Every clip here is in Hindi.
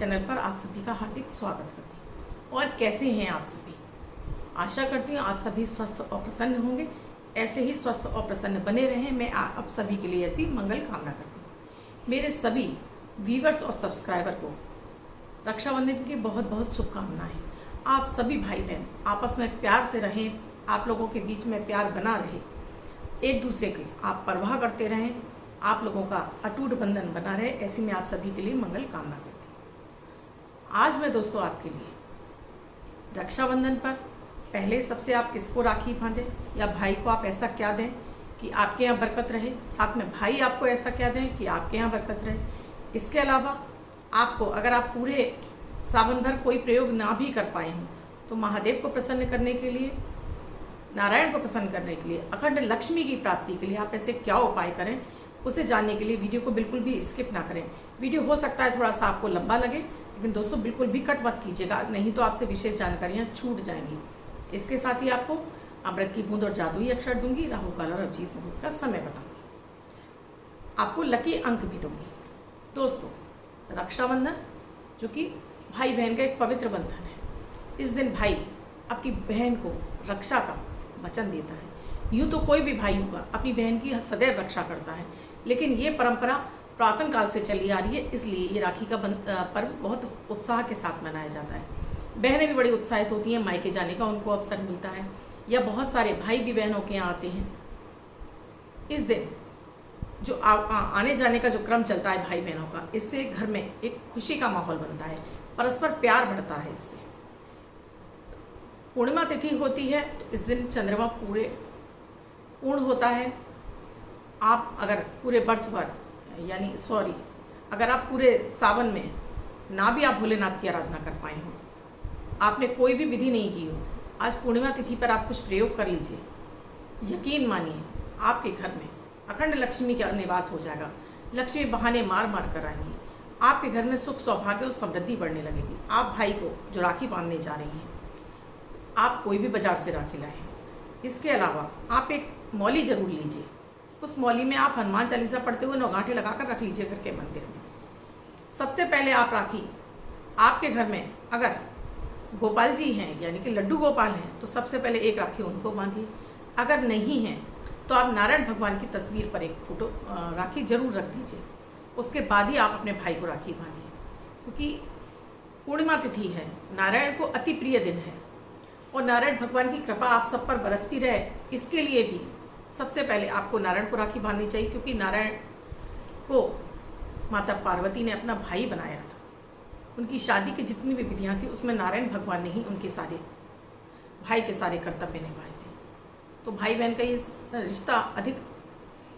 चैनल पर आप सभी का हार्दिक स्वागत करती हूँ। और कैसे हैं आप सभी? आशा करती हूँ आप सभी स्वस्थ और प्रसन्न होंगे। ऐसे ही स्वस्थ और प्रसन्न बने रहें, मैं आप सभी के लिए ऐसी मंगल कामना करती हूँ। मेरे सभी व्यूवर्स और सब्सक्राइबर को रक्षाबंधन की बहुत बहुत शुभकामनाएं। आप सभी भाई बहन आपस में प्यार से रहें, आप लोगों के बीच में प्यार बना रहे, एक दूसरे की आप परवाह करते रहें, आप लोगों का अटूट बंधन बना रहे, ऐसी मैं आप सभी के लिए मंगल कामना करती हूँ। आज मैं दोस्तों आपके लिए रक्षाबंधन पर पहले सबसे आप किसको राखी बांधें या भाई को आप ऐसा क्या दें कि आपके यहाँ बरकत रहे, साथ में भाई आपको ऐसा क्या दें कि आपके यहाँ बरकत रहे। इसके अलावा आपको अगर आप पूरे सावन भर कोई प्रयोग ना भी कर पाए हों तो महादेव को प्रसन्न करने के लिए, नारायण को प्रसन्न करने के लिए, अखंड लक्ष्मी की प्राप्ति के लिए आप ऐसे क्या उपाय करें, उसे जानने के लिए वीडियो को बिल्कुल भी स्किप ना करें। वीडियो हो सकता है थोड़ा सा आपको लंबा लगे, लेकिन दोस्तों बिल्कुल भी कट मत कीजिएगा, नहीं तो आपसे विशेष जानकारियाँ छूट जाएंगी। इसके साथ ही आपको अमृत की बूंद और जादुई अक्षर दूंगी, राहु काल और अभिजीत मुहूर्त का समय बताऊंगी, आपको लकी अंक भी दूंगी। दोस्तों रक्षाबंधन जो कि भाई बहन का एक पवित्र बंधन है, इस दिन भाई अपनी बहन को रक्षा का वचन देता है। यूँ तो कोई भी भाई होगा अपनी बहन की सदैव रक्षा करता है, लेकिन ये परंपरा पुरातन काल से चली आ रही है, इसलिए ये राखी का पर्व बहुत उत्साह के साथ मनाया जाता है। बहनें भी बड़ी उत्साहित होती हैं, मायके जाने का उनको अवसर मिलता है, या बहुत सारे भाई भी बहनों के यहाँ आते हैं। इस दिन जो आने जाने का जो क्रम चलता है भाई बहनों का, इससे घर में एक खुशी का माहौल बनता है, परस्पर प्यार बढ़ता है। इससे पूर्णिमा तिथि होती है तो इस दिन चंद्रमा पूर्ण होता है। आप अगर पूरे वर्ष भर अगर आप पूरे सावन में ना भी आप भोलेनाथ की आराधना कर पाए हो, आपने कोई भी विधि नहीं की हो, आज पूर्णिमा तिथि पर आप कुछ प्रयोग कर लीजिए, यकीन मानिए आपके घर में अखंड लक्ष्मी का निवास हो जाएगा। लक्ष्मी बहाने मार मार कर आएंगी, आपके घर में सुख सौभाग्य और समृद्धि बढ़ने लगेगी। आप भाई को जो राखी बांधने जा रही हैं, आप कोई भी बाजार से राखी लाएं। इसके अलावा आप एक मौली जरूर लीजिए, उस मौली में आप हनुमान चालीसा पढ़ते हुए 9 गांठें लगाकर रख लीजिए घर के मंदिर में। सबसे पहले आप राखी आपके घर में अगर गोपाल जी हैं यानी कि लड्डू गोपाल हैं तो सबसे पहले एक राखी उनको बांधिए। अगर नहीं है तो आप नारायण भगवान की तस्वीर पर एक फोटो राखी जरूर रख दीजिए, उसके बाद ही आप अपने भाई को राखी बांधिए। क्योंकि पूर्णिमा तिथि है, नारायण को अति प्रिय दिन है और नारायण भगवान की कृपा आप सब पर बरसती रहे, इसके लिए भी सबसे पहले आपको नारायण को राखी बांधनी चाहिए। क्योंकि नारायण को माता पार्वती ने अपना भाई बनाया था, उनकी शादी की जितनी भी विधियाँ थी उसमें नारायण भगवान ने ही उनके सारे भाई के सारे कर्तव्य निभाए थे। तो भाई बहन का ये रिश्ता अधिक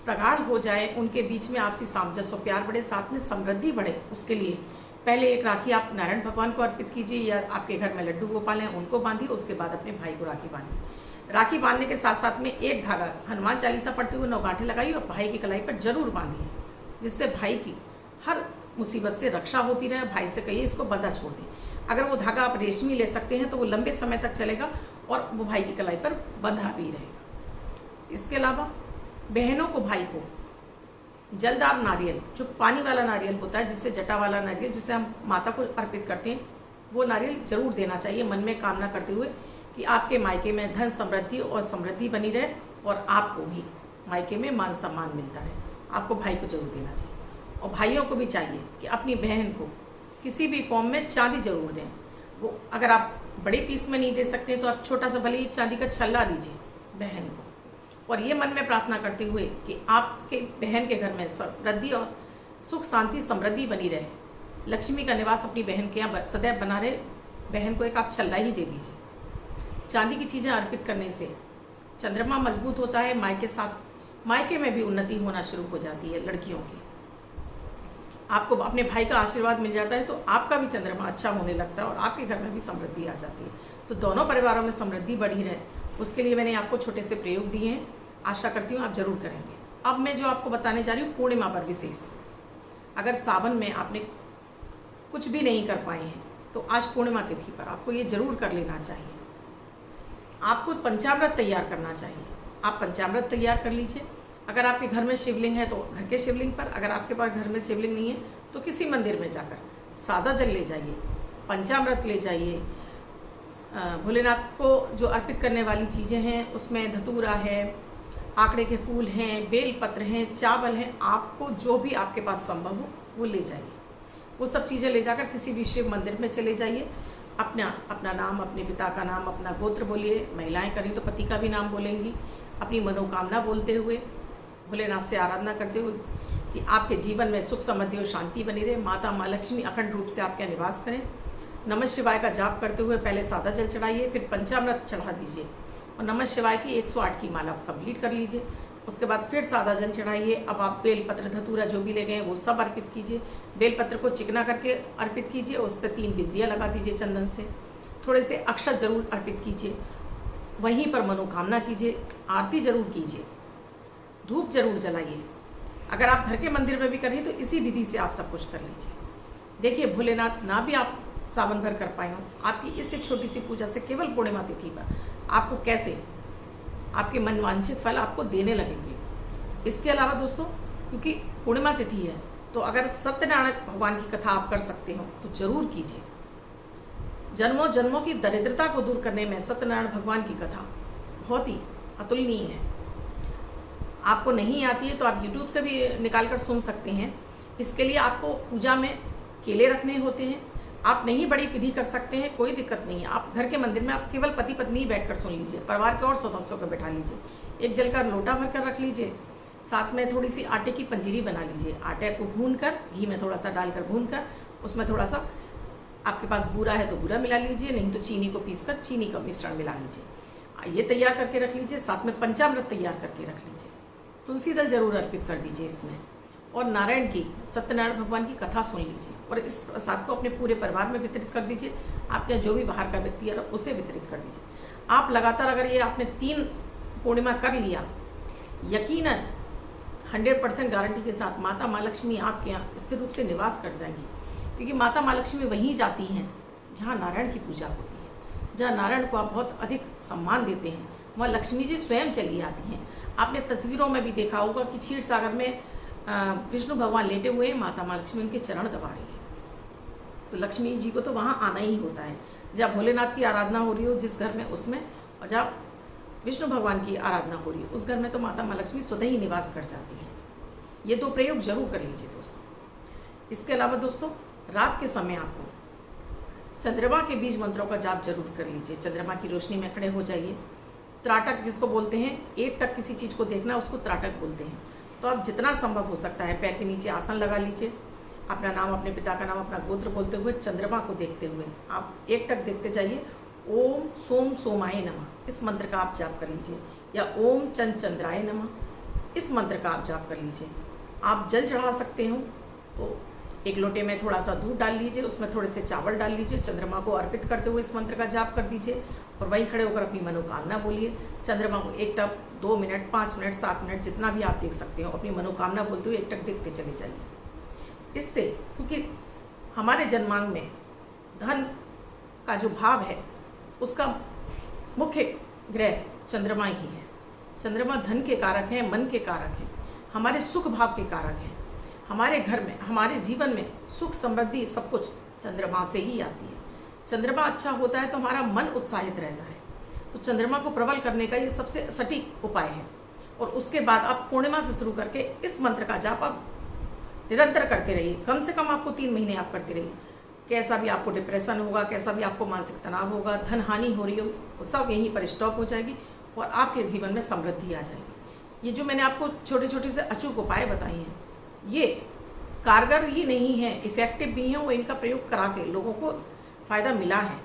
प्रगाढ़ हो जाए, उनके बीच में आपसी सामंजस्य और प्यार बढ़े, साथ में समृद्धि बढ़े, उसके लिए पहले एक राखी आप नारायण भगवान को अर्पित कीजिए, या आपके घर में लड्डू गोपाल हैं उनको बांधिए, उसके बाद अपने भाई को राखी बांधिए। राखी बांधने के साथ साथ में एक धागा हनुमान चालीसा पढ़ते हुए 9 गांठें लगाइए और भाई की कलाई पर जरूर बांधिए, जिससे भाई की हर मुसीबत से रक्षा होती रहे। भाई से कहिए इसको बंधा छोड़ दें। अगर वो धागा आप रेशमी ले सकते हैं तो वो लंबे समय तक चलेगा और वो भाई की कलाई पर बंधा भी रहेगा। इसके अलावा बहनों को भाई को जलदार नारियल, जो पानी वाला नारियल होता है, जिससे जटा वाला नारियल जिसे हम माता को अर्पित करते हैं, वो नारियल जरूर देना चाहिए, मन में कामना करते हुए कि आपके मायके में धन समृद्धि और समृद्धि बनी रहे और आपको भी मायके में मान सम्मान मिलता रहे। आपको भाई को जरूर देना चाहिए। और भाइयों को भी चाहिए कि अपनी बहन को किसी भी फॉर्म में चांदी जरूर दें। वो अगर आप बड़े पीस में नहीं दे सकते तो आप छोटा सा भले ही चांदी का छल्ला दीजिए बहन को, और ये मन में प्रार्थना करते हुए कि आपके बहन के घर में समृद्धि और सुख शांति समृद्धि बनी रहे, लक्ष्मी का निवास अपनी बहन के यहाँ सदैव बना रहे। बहन को एक आप छल्ला ही दे दीजिए। चांदी की चीज़ें अर्पित करने से चंद्रमा मजबूत होता है, मायके में भी उन्नति होना शुरू हो जाती है लड़कियों की। आपको अपने भाई का आशीर्वाद मिल जाता है तो आपका भी चंद्रमा अच्छा होने लगता है और आपके घर में भी समृद्धि आ जाती है। तो दोनों परिवारों में समृद्धि बढ़ी रहे, उसके लिए मैंने आपको छोटे से प्रयोग दिए हैं, आशा करती हूँ आप जरूर करेंगे। अब मैं जो आपको बताने जा रही हूँ पूर्णिमा पर विशेष, अगर सावन में आपने कुछ भी नहीं कर पाए हैं तो आज पूर्णिमा तिथि पर आपको ये जरूर कर लेना चाहिए। आपको पंचामृत तैयार करना चाहिए। आप पंचामृत तैयार कर लीजिए। अगर आपके घर में शिवलिंग है तो घर के शिवलिंग पर, अगर आपके पास घर में शिवलिंग नहीं है तो किसी मंदिर में जाकर सादा जल ले जाइए, पंचामृत ले जाइए। भोलेनाथ को जो अर्पित करने वाली चीज़ें हैं उसमें धतूरा है, आंकड़े के फूल हैं, बेल पत्र हैं, चावल हैं, आपको जो भी आपके पास संभव हो वो ले जाइए। वो सब चीज़ें ले जाकर किसी भी शिव मंदिर में चले जाइए। अपना नाम, अपने पिता का नाम, अपना गोत्र बोलिए। महिलाएं करें तो पति का भी नाम बोलेंगी। अपनी मनोकामना बोलते हुए, भोलेनाथ से आराधना करते हुए कि आपके जीवन में सुख समृद्धि और शांति बनी रहे। माता माँ लक्ष्मी अखंड रूप से आपके निवास करें। नमः शिवाय का जाप करते हुए पहले सादा जल चढ़ाइए, फिर पंचामृत चढ़ा दीजिए और नमः शिवाय की 108 की माला कंप्लीट कर लीजिए। उसके बाद फिर सादा जल चढ़ाइए। अब आप बेल पत्र धतूरा जो भी ले गए वो सब अर्पित कीजिए। बेल पत्र को चिकना करके अर्पित कीजिए, उस पर 3 बिंदियाँ लगा दीजिए चंदन से। थोड़े से अक्षत जरूर अर्पित कीजिए, वहीं पर मनोकामना कीजिए, आरती जरूर कीजिए, धूप जरूर जलाइए। अगर आप घर के मंदिर में भी करें तो इसी विधि से आप सब कुछ कर लीजिए। देखिए, भोलेनाथ ना भी आप सावन भर कर पाए हो, आपकी इस एक छोटी सी पूजा से केवल पूर्णिमा तिथि पर आपको कैसे आपके मनवांछित फल आपको देने लगेंगे। इसके अलावा दोस्तों, क्योंकि पूर्णिमा तिथि है तो अगर सत्यनारायण भगवान की कथा आप कर सकते हो तो जरूर कीजिए। जन्मों जन्मों की दरिद्रता को दूर करने में सत्यनारायण भगवान की कथा बहुत ही अतुलनीय है। आपको नहीं आती है तो आप YouTube से भी निकाल कर सुन सकते हैं। इसके लिए आपको पूजा में केले रखने होते हैं। आप नहीं बड़ी विधि कर सकते हैं, कोई दिक्कत नहीं है। आप घर के मंदिर में आप केवल पति पत्नी ही बैठकर सुन लीजिए, परिवार के और सदस्यों को बैठा लीजिए। एक जल का लोटा भर कर रख लीजिए, साथ में थोड़ी सी आटे की पंजीरी बना लीजिए। आटे को भून कर, घी में थोड़ा सा डालकर भून कर, उसमें थोड़ा सा आपके पास बूरा है तो बूरा मिला लीजिए, नहीं तो चीनी को पीस कर चीनी का मिश्रण मिला लीजिए। ये तैयार करके रख लीजिए। साथ में पंचामृत तैयार करके रख लीजिए। तुलसी दल जरूर अर्पित कर दीजिए इसमें, और नारायण की, सत्यनारायण भगवान की कथा सुन लीजिए और इस प्रसाद को अपने पूरे परिवार में वितरित कर दीजिए। आपके यहाँ जो भी बाहर का व्यक्ति है उसे वितरित कर दीजिए। आप लगातार अगर ये आपने 3 पूर्णिमा कर लिया, यकीनन 100% गारंटी के साथ माता माँ लक्ष्मी आपके यहाँ स्थिर रूप से निवास कर जाएंगी। क्योंकि माता माँ लक्ष्मी वहीं जाती हैं जहाँ नारायण की पूजा होती है, जहाँ नारायण को आप बहुत अधिक सम्मान देते हैं, वहाँ लक्ष्मी जी स्वयं चली आती हैं। आपने तस्वीरों में भी देखा होगा कि क्षीर सागर में विष्णु भगवान लेटे हुए हैं, माता माँ लक्ष्मी उनके चरण दबा रही है। तो लक्ष्मी जी को तो वहाँ आना ही होता है। जहाँ भोलेनाथ की आराधना हो रही हो जिस घर में, उसमें, और जहाँ विष्णु भगवान की आराधना हो रही है उस घर में तो माता माँ लक्ष्मी स्वतः ही निवास कर जाती है। ये 2 प्रयोग जरूर कर लीजिए दोस्तों। इसके अलावा दोस्तों, रात के समय आपको चंद्रमा के बीज मंत्रों का जाप जरूर कर लीजिए। चंद्रमा की रोशनी में खड़े हो जाइए। त्राटक जिसको बोलते हैं, एक टक किसी चीज़ को देखना उसको त्राटक बोलते हैं। तो आप जितना संभव हो सकता है पैर के नीचे आसन लगा लीजिए। अपना नाम, अपने पिता का नाम, अपना गोत्र बोलते हुए चंद्रमा को देखते हुए आप एक टक देखते जाइए। ओम सोम सोमाय नमः इस मंत्र का आप जाप कर लीजिए, या ओम चंद चंद्राय नमः इस मंत्र का आप जाप कर लीजिए। आप जल चढ़ा सकते हो तो एक लोटे में थोड़ा सा दूध डाल लीजिए, उसमें थोड़े से चावल डाल लीजिए, चंद्रमा को अर्पित करते हुए इस मंत्र का जाप कर दीजिए और वहीं खड़े होकर अपनी मनोकामना बोलिए। चंद्रमा को एक टक 2 मिनट, 5 मिनट, 7 मिनट जितना भी आप देख सकते हो अपनी मनोकामना बोलते हुए एक टक देखते चले जाइए। इससे, क्योंकि हमारे जन्मांग में धन का जो भाव है उसका मुख्य ग्रह चंद्रमा ही है। चंद्रमा धन के कारक हैं, मन के कारक हैं, हमारे सुख भाव के कारक हैं। हमारे घर में, हमारे जीवन में सुख समृद्धि सब कुछ चंद्रमा से ही आती है। चंद्रमा अच्छा होता है तो हमारा मन उत्साहित रहता है। तो चंद्रमा को प्रबल करने का ये सबसे सटीक उपाय है। और उसके बाद आप पूर्णिमा से शुरू करके इस मंत्र का जाप आप निरंतर करते रहिए। कम से कम आपको 3 महीने आप करते रहिए। कैसा भी आपको डिप्रेशन होगा, कैसा भी आपको मानसिक तनाव होगा, धन हानि हो रही हो, वो सब यहीं पर स्टॉप हो जाएगी और आपके जीवन में समृद्धि आ जाएगी। ये जो मैंने आपको छोटे छोटे से अचूक उपाय बताए हैं, ये कारगर ही नहीं है, इफेक्टिव भी हैं। वो इनका प्रयोग करा के लोगों को फ़ायदा मिला है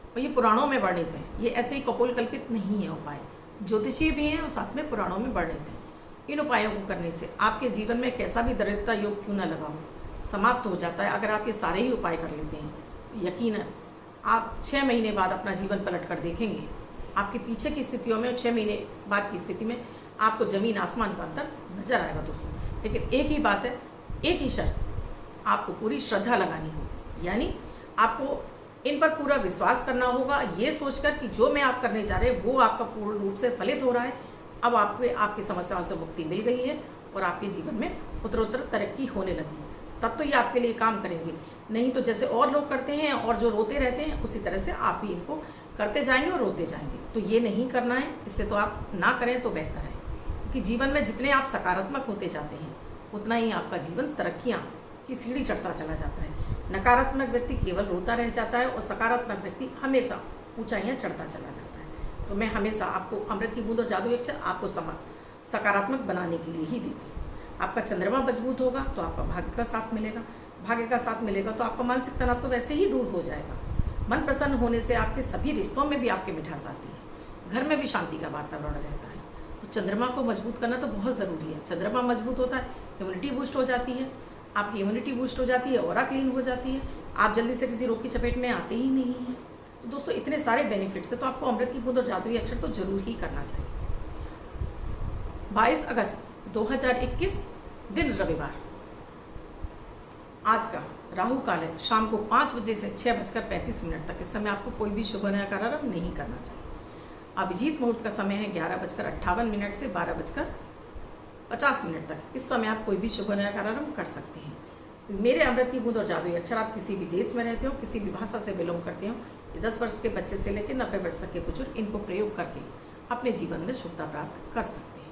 और ये पुराणों में वर्णित है। ये ऐसे ही कपोल कल्पित नहीं है उपाय, ज्योतिषीय भी हैं और साथ में पुराणों में वर्णित है। इन उपायों को करने से आपके जीवन में कैसा भी दरिद्रता योग क्यों न लगा हो, समाप्त हो जाता है। अगर आप ये सारे ही उपाय कर लेते हैं, यकीनन आप 6 महीने बाद अपना जीवन पलट कर देखेंगे। आपके पीछे की स्थितियों में और 6 महीने बाद की स्थिति में आपको ज़मीन आसमान का अंतर नजर आएगा दोस्तों। लेकिन एक ही बात है, एक ही शर्त, आपको पूरी श्रद्धा लगानी होगी। यानी आपको इन पर पूरा विश्वास करना होगा, ये सोचकर कि जो मैं आप करने जा रहे हैं वो आपका पूर्ण रूप से फलित हो रहा है। अब आपकी समस्याओं से मुक्ति मिल गई है और आपके जीवन में उत्तरोत्तर तरक्की होने लगी है। तब तो ये आपके लिए काम करेंगे। नहीं तो जैसे और लोग करते हैं और जो रोते रहते हैं, उसी तरह से आप भी इनको करते जाएंगे और रोते जाएंगे। तो ये नहीं करना है, इससे तो आप ना करें तो बेहतर है, क्योंकि जीवन में जितने आप सकारात्मक होते जाते हैं उतना ही आपका जीवन तरक्कियाँ की सीढ़ी चढ़ता चला जाता है। नकारात्मक व्यक्ति केवल रोता रह जाता है और सकारात्मक व्यक्ति हमेशा ऊंचाइयाँ चढ़ता चला जाता है। तो मैं हमेशा आपको अमृत की बूंद और जादुई अक्षर आपको सकारात्मक बनाने के लिए ही देती हूँ। आपका चंद्रमा मजबूत होगा तो आपका भाग्य का साथ मिलेगा, भाग्य का साथ मिलेगा तो आपका मानसिक तनाव तो वैसे ही दूर हो जाएगा। मन प्रसन्न होने से आपके सभी रिश्तों में भी आपके मिठास आती है, घर में भी शांति का वातावरण रहता है। तो चंद्रमा को मजबूत करना तो बहुत ज़रूरी है। चंद्रमा मजबूत होता है, इम्यूनिटी बूस्ट हो जाती है, आपकी इम्यूनिटी बूस्ट हो जाती है, ऑरा क्लीन हो जाती है, आप जल्दी से किसी रोग की चपेट में आते ही नहीं हैं। तो दोस्तों इतने सारे बेनिफिट्स है, तो आपको अमृत की बूंद और जादुई अक्षर तो जरूर ही करना चाहिए। 22 अगस्त 2021 दिन रविवार, आज का राहु काल है शाम को 5 बजे से 6:35 तक। इस समय आपको कोई भी शुभ कार्य नहीं करना चाहिए। अभिजीत मुहूर्त का समय है 11:58 से 12:50 तक। इस समय आप कोई भी शुभ कार्य कर सकते हैं। मेरे अमृत की बूंद और जादुई अक्षर आप किसी भी देश में रहते हो, किसी भी भाषा से बिलोंग करते हो, 10 वर्ष के बच्चे से लेकर 90 वर्ष तक के बुजुर्ग इनको प्रयोग करके अपने जीवन में शुभता प्राप्त कर सकते हैं।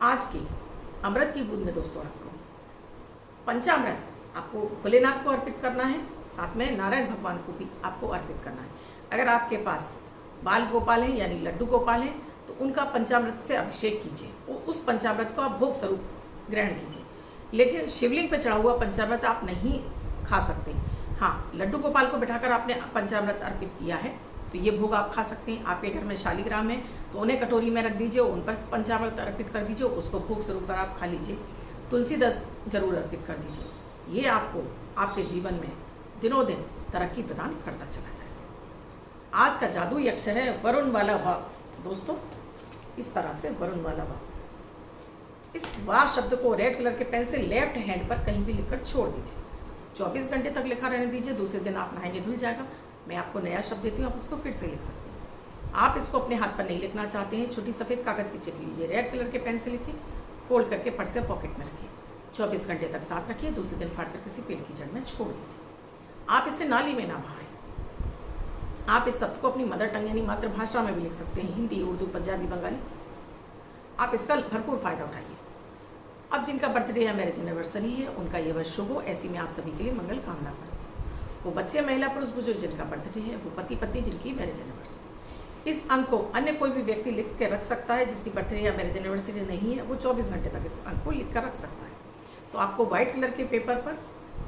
आज की अमृत की बूंद में दोस्तों आपको पंचामृत आपको भोलेनाथ को अर्पित करना है, साथ में नारायण भगवान को भी आपको अर्पित करना है। अगर आपके पास बाल गोपाल है यानी लड्डू गोपाल है तो उनका पंचामृत से अभिषेक कीजिए, उस पंचामृत को आप भोग स्वरूप ग्रहण कीजिए। लेकिन शिवलिंग पर चढ़ा हुआ पंचामृत आप नहीं खा सकते। हाँ, लड्डू गोपाल को बिठाकर आपने पंचामृत अर्पित किया है तो ये भोग आप खा सकते हैं। आपके घर में शालिग्राम है तो उन्हें कटोरी में रख दीजिए, उन पर पंचामृत अर्पित कर दीजिए, उसको भोग स्वरूप पर आप खा लीजिए। तुलसी दस जरूर अर्पित कर दीजिए। ये आपको आपके जीवन में दिनों दिन तरक्की प्रदान करता चला जाएगा। आज का जादुई अक्षर है वरुण वाला वा। दोस्तों इस तरह से वरुण वाला वा, इस वा शब्द को रेड कलर के पेन से लेफ्ट हैंड पर कहीं भी लिखकर छोड़ दीजिए। 24 घंटे तक लिखा रहने दीजिए। दूसरे दिन आप नहाएंगे धुल जाएगा। मैं आपको नया शब्द देती हूँ, आप इसको फिर से लिख सकते हैं। आप इसको अपने हाथ पर नहीं लिखना चाहते हैं, छोटी सफ़ेद कागज़ की चिट लीजिए, रेड कलर के पेन से लिखिए, फोल्ड करके पर्स या पॉकेट में रखिए, 24 घंटे तक साथ रखिए। दूसरे दिन फाड़ कर किसी पेड़ की जड़ में छोड़ दीजिए। आप इसे नाली में ना बहाएं। आप इस शब्द को अपनी मदर टंग यानी मातृभाषा में भी लिख सकते हैं, हिंदी, उर्दू, पंजाबी, बंगाली। आप इसका भरपूर फायदा उठाइए। अब जिनका बर्थडे या मैरिज एनिवर्सरी है उनका ये वर्ष शुभ हो, ऐसी में आप सभी के लिए मंगल कामना करती हूँ। वो बच्चे, महिला, पुरुष, बुजुर्ग जिनका बर्थडे है, वो पति पत्नी जिनकी मैरिज एनिवर्सरी। इस अंक को अन्य कोई भी व्यक्ति लिख के रख सकता है जिसकी बर्थडे या मैरिज एनिवर्सरी नहीं है, वो 24 घंटे तक इस अंक को लिख कर रख सकता है। तो आपको व्हाइट कलर के पेपर पर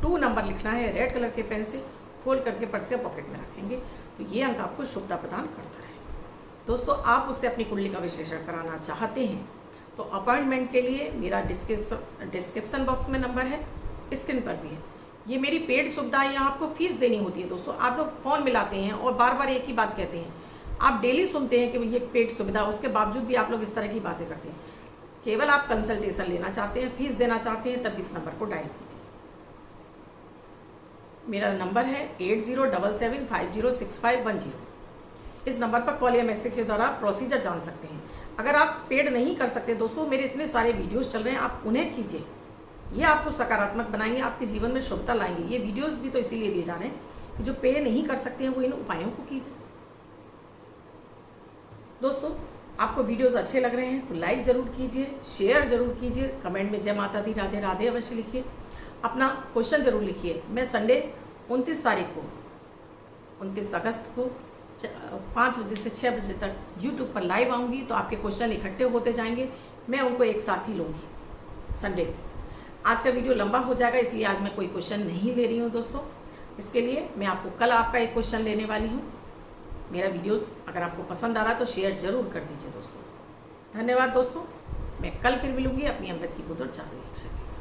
2 नंबर लिखना है, रेड कलर के पेन से फोल्ड करके पर्स या पॉकेट में रखेंगे तो ये अंक आपको शुभता प्रदान करता रहे। दोस्तों आप उससे अपनी कुंडली का विश्लेषण कराना चाहते हैं तो अपॉइंटमेंट के लिए मेरा डिस्क्रिप्शन बॉक्स में नंबर है, स्क्रीन पर भी है। ये मेरी पेड सुविधा है, यहाँ आपको फीस देनी होती है। दोस्तों आप लोग फ़ोन मिलाते हैं और बार बार एक ही बात कहते हैं। आप डेली सुनते हैं कि ये पेड सुविधा, उसके बावजूद भी आप लोग इस तरह की बातें करते हैं। केवल आप कंसल्टेशन लेना चाहते हैं, फीस देना चाहते हैं, तब इस नंबर को डायल कीजिए। मेरा नंबर है 8077506510। इस नंबर पर कॉल या मैसेज के द्वारा प्रोसीजर जान सकते हैं। अगर आप पेड नहीं कर सकते दोस्तों, मेरे इतने सारे वीडियोस चल रहे हैं, आप उन्हें कीजिए। ये आपको सकारात्मक बनाएंगे, आपके जीवन में शुभता लाएंगे। ये वीडियोस भी तो इसीलिए दिए जा रहे हैं कि जो पे नहीं कर सकते हैं वो इन उपायों को कीजिए। दोस्तों आपको वीडियोस अच्छे लग रहे हैं तो लाइक ज़रूर कीजिए, शेयर ज़रूर कीजिए, कमेंट में जय माता दी, राधे राधे अवश्य लिखिए। अपना क्वेश्चन ज़रूर लिखिए। मैं संडे 29 तारीख को 29 अगस्त को 5 बजे से 6 बजे तक YouTube पर लाइव आऊँगी, तो आपके क्वेश्चन इकट्ठे होते जाएंगे, मैं उनको एक साथ ही लूँगी संडे को। आज का वीडियो लंबा हो जाएगा इसलिए आज मैं कोई क्वेश्चन नहीं ले रही हूँ दोस्तों। इसके लिए मैं आपको कल आपका एक क्वेश्चन लेने वाली हूँ। मेरा वीडियोस अगर आपको पसंद आ रहा है तो शेयर जरूर कर दीजिए दोस्तों। धन्यवाद दोस्तों, मैं कल फिर मिलूँगी अपनी अमृत की बूंद और जादुई अक्षर के साथ।